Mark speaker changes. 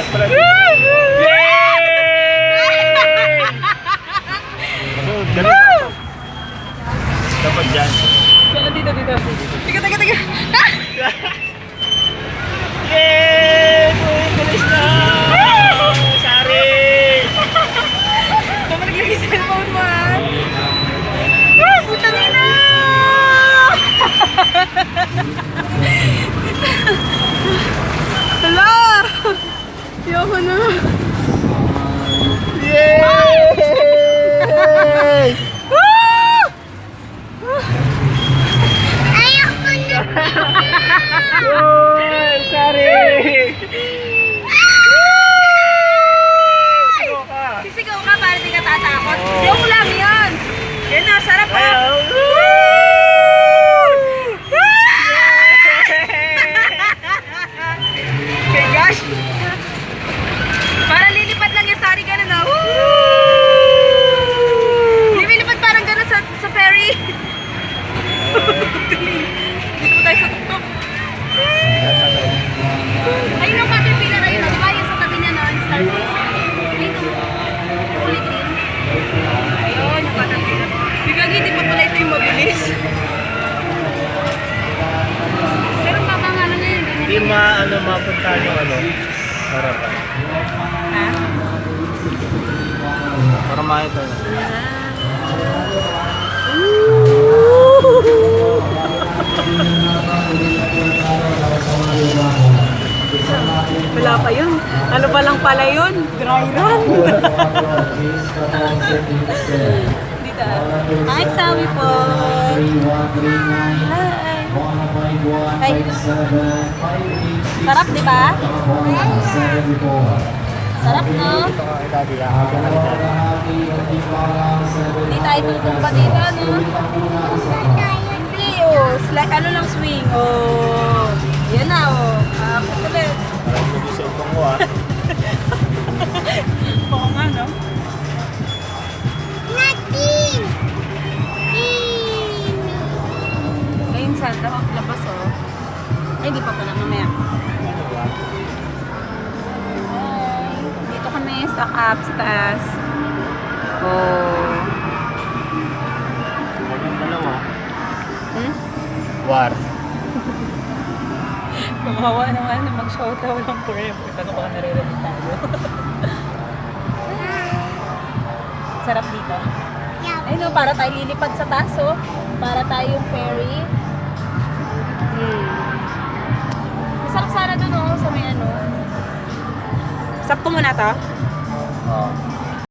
Speaker 1: Yay! Dapat dyan.
Speaker 2: Dito. Tiga.
Speaker 1: Yay! Bilis na! Sari!
Speaker 2: Ito mo naglagay cellphone mo, ha? Putang ina! Hala! Ayoko na.
Speaker 1: Yay!
Speaker 3: Ayoko na.
Speaker 1: Yay! Sari! Sigaw ka!
Speaker 2: Sisigaw ka para di ka tatakot.
Speaker 1: Oo.
Speaker 2: Joke lang yun. Yan na, sarap ha.
Speaker 1: Ayaw!
Speaker 2: Okay, gosh. Parang lilipad lang yung sari gano'n, no? Lumilipad parang gano'n sa ferry. Dito po tayo sa tuktok. Ayun yung caterpillar, ayun, di ba? Yung sa tabi niya, no? Starfish. Dito. Kulay green. Ayun, yung caterpillar. Bigagi, di pa pala ito yung mabilis. Pero papangalan na yun.
Speaker 1: Hindi mapunta yung harapan.
Speaker 2: Ha?
Speaker 1: Para makita na.
Speaker 2: Wala pa yun. Ano pa lang pala yun? Dry run. Dito. Hi, Sawi po. Hi. Sarap, di ba? Sarap, no? Hindi tayo tutumba dito, no? Hindi, oh. Ano lang swing, oh. Yan na, oh. Ulit.
Speaker 1: Parang nag-isipang ko
Speaker 2: Oo nga, no?
Speaker 3: Natin.
Speaker 2: Ngayon sa labas, oh. Ay, hindi pa pala mamaya. Hi. Dito kami, stock up sa taas. Oh.
Speaker 1: Dalawa.
Speaker 2: Hmm?
Speaker 1: War.
Speaker 2: Kumawa naman na mag-shota, walang forever. Tanong ko ka naririnig tayo. Sarap dito. Ay no, para tayo lilipad sa taas, oh. Para tayong ferry. Masarap sana dun, oh, sa may ano. Sakto mo na to?
Speaker 1: Oo.